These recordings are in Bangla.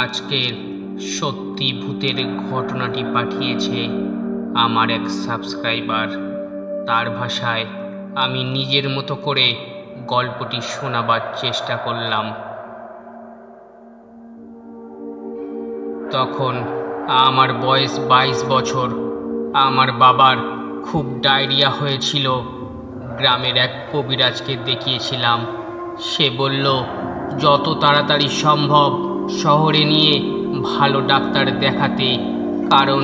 আজকের সত্যি ভূতের ঘটনাটি পাঠিয়েছে আমার এক সাবস্ক্রাইবার। তার ভাষায় আমি নিজের মতো করে গল্পটি শোনাবার চেষ্টা করলাম। তখন আমার বয়স 22 বছর। আমার বাবার খুব ডায়রিয়া হয়েছিল। গ্রামের এক কবিরাজকে দেখিয়েছিলাম। সে বলল যত তাড়াতাড়ি সম্ভব শহরে নিয়ে ভালো ডাক্তার দেখাতে, কারণ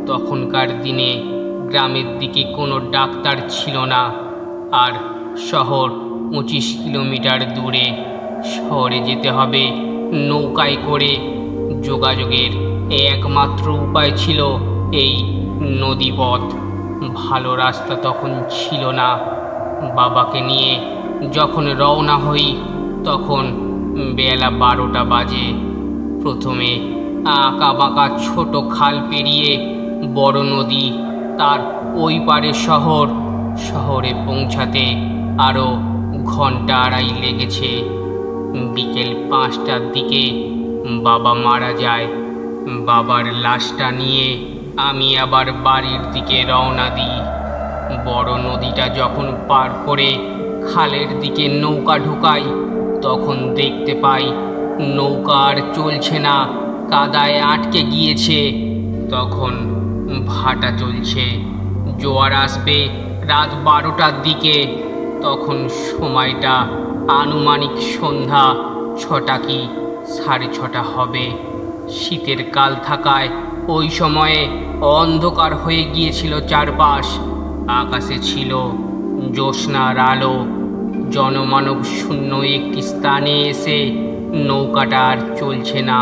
তখনকার দিনে গ্রামের দিকে কোনো ডাক্তার ছিল না, আর শহর 25 কিলোমিটার দূরে। শহরে যেতে হবে নৌকায় করে। যোগাযোগের একমাত্র উপায় ছিল এই নদীপথ। ভালো রাস্তা তখন ছিল না। বাবাকে নিয়ে যখন রওনা হই তখন বেলা 12টা বাজে। প্রথমে আঁকা বাঁকা ছোট খাল পেরিয়ে বড় নদী, তার ওই পারে শহর। শহরে পৌঁছাতে আরও ঘন্টা আড়াই লেগেছে। বিকেল 5টার দিকে বাবা মারা যায়। বাবার লাশটা নিয়ে আমি আবার বাড়ির দিকে রওনা দিই। বড় নদীটা যখন পার করে খালের দিকে নৌকা ঢুকাই তখন দেখতে পাই নৌকা আর চলছে না, কাদায় আটকে গিয়েছে। তখন ভাটা চলছে। জোয়ার আসবে রাত 12টার দিকে। তখন সময়টা আনুমানিক সন্ধ্যা 6টা কি 6:30 হবে। শীতের কাল থাকায় ওই সময়ে অন্ধকার হয়ে গিয়েছিল চারপাশ। আকাশে ছিল জ্যোৎস্নার আলো। জনমানব শূন্য একটি স্থানে এসে নৌকাটা আর চলছে না।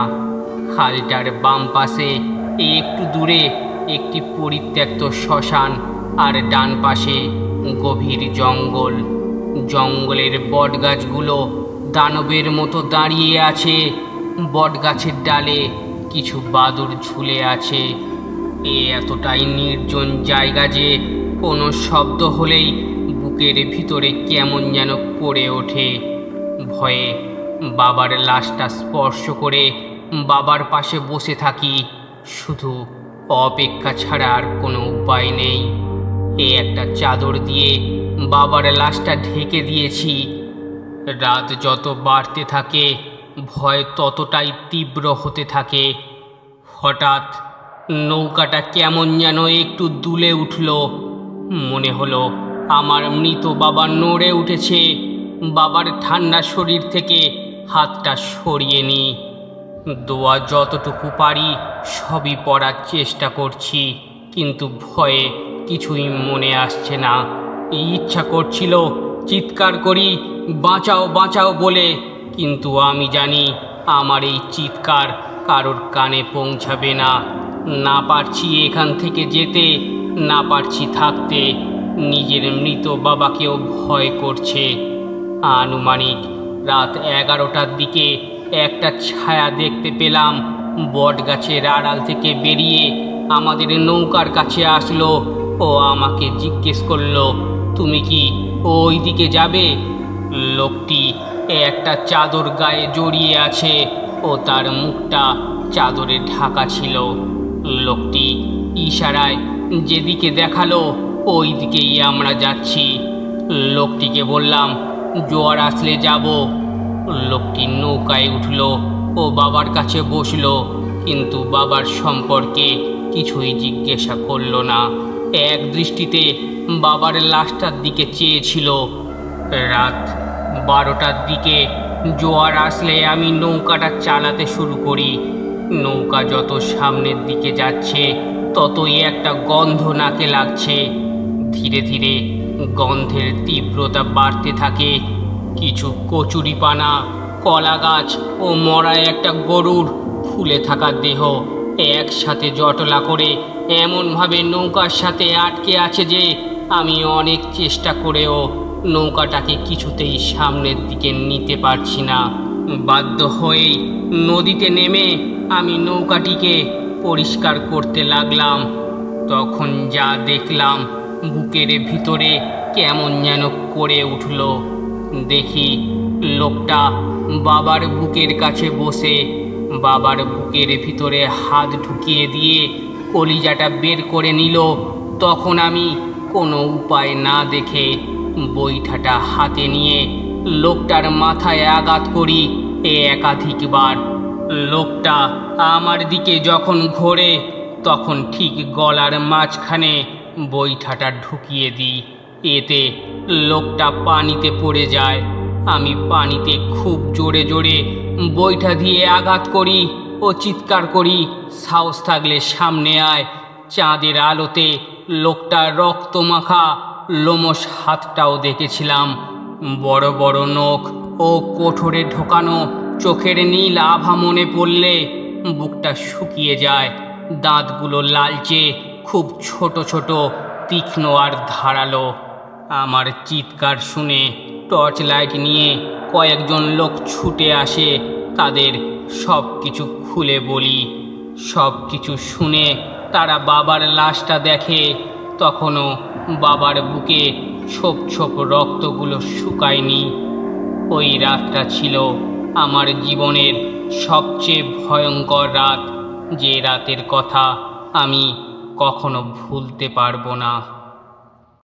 খালটার বাম পাশে একটু দূরে একটি পরিত্যক্ত শ্মশান, আর ডান পাশে গভীর জঙ্গল। জঙ্গলের বটগাছগুলো দানবের মতো দাঁড়িয়ে আছে। বটগাছের ডালে কিছু বাদুড় ঝুলে আছে। এতটাই নির্জন জায়গা যে কোনো শব্দ হলেই বুকের ভিতরে কেমন যেন করে ওঠে। ভয়ে বাবার লাশটা স্পর্শ করে বাবার পাশে বসে থাকি। শুধু অপেক্ষা ছাড়া আর কোনো উপায় নেই। একটা চাদর দিয়ে বাবার লাশটা ঢেকে দিয়েছি। রাত যত বাড়তে থাকে ভয় ততটাই তীব্র হতে থাকে। হঠাৎ নৌকাটা কেমন যেন একটু দুলে উঠল। মনে হলো আমার মৃত বাবা নড়ে উঠেছে। বাবার ঠান্ডা শরীর থেকে হাতটা সরিয়ে নিই। দোয়া যতটুকু পারি সবই পড়ার চেষ্টা করছি, কিন্তু ভয়ে কিছুই মনে আসছে না। ইচ্ছা করছিল চিৎকার করি, বাঁচাও বাঁচাও বলে, কিন্তু আমি জানি আমার এই চিৎকার কারোর কানে পৌঁছাবে না। না পারছি এখান থেকে যেতে, না পারছি থাকতে। নিজের মৃত বাবাকেও ভয় করছে। আনুমানিক রাত 11টার দিকে একটা ছায়া দেখতে পেলাম। বট গাছের আড়াল থেকে বেরিয়ে আমাদের নৌকার কাছে আসলো। ও আমাকে জিজ্ঞেস করলো, তুমি কি ওই দিকে যাবে? লোকটি একটা চাদর গায়ে জড়িয়ে আছে ও তার মুখটা চাদরে ঢাকা ছিল। লোকটি ইশারায় যেদিকে দেখালো ওই দিকেই আমরা যাচ্ছি। লোকটিকে বললাম জোয়ার আসলে যাব। লোকটি নৌকায় উঠল ও বাবার কাছে বসলো, কিন্তু বাবার সম্পর্কে কিছুই জিজ্ঞাসা করলো না। এক দৃষ্টিতে বাবার লাশটার দিকে চেয়েছিল। রাত 12টার দিকে জোয়ার আসলে আমি নৌকাটা চালাতে শুরু করি। নৌকা যত সামনের দিকে যাচ্ছে ততই একটা গন্ধ নাকে লাগছে। ধীরে ধীরে গন্ধের তীব্রতা বাড়তে থাকে। কিছু কচুরিপানা, কলা গাছ ও মরা একটা গরুর ফুলে থাকা দেহ একসাথে জটলা করে এমনভাবে নৌকার সাথে আটকে আছে যে আমি অনেক চেষ্টা করেও নৌকাটাকে কিছুতেই সামনের দিকে নিতে পারছি না। বাধ্য হয়েই নদীতে নেমে আমি নৌকাটিকে পরিষ্কার করতে লাগলাম। তখন যা দেখলাম বুকের ভিতরে কেমন যেন করে উঠল। দেখি লোকটা বাবার বুকের কাছে বসে বাবার বুকের ভিতরে হাত ঢুকিয়ে দিয়ে কলিজাটা বের করে নিল। তখন আমি কোনো উপায় না দেখে বৈঠাটা হাতে নিয়ে লোকটার মাথায় আঘাত করি একাধিকবার। লোকটা আমার দিকে যখন ঘোরে তখন ঠিক গলার মাঝখানে বৈঠাটা ঢুকিয়ে দিই। এতে লোকটা পানিতে পড়ে যায়। আমি পানিতে খুব জোরে জোরে বৈঠা দিয়ে আঘাত করি ও চিৎকার করি, সাহস থাকলে সামনে আয়। চাঁদের আলোতে লোকটার রক্তমাখা লোমশ হাতটাও দেখেছিলাম। বড় বড় নখ ও কোঠরে ঢোকানো চোখের নীল আভা মনে পড়লে বুকটা শুকিয়ে যায়। দাঁতগুলো লালচে, খুব ছোট ছোট, তীক্ষ্ণ আর ধারালো। আমার চিৎকার শুনে টর্চ লাইট নিয়ে কয়েকজন লোক ছুটে আসে। তাদের সব কিছু খুলে বলি। সব কিছু শুনে তারা বাবার লাশটা দেখে। তখনও বাবার বুকে ছোপ ছোপ রক্তগুলো শুকায়নি। ওই রাতটা ছিল আমার জীবনের সবচেয়ে ভয়ঙ্কর রাত, যে রাতের কথা আমি কখনো ভুলতে পারবো না।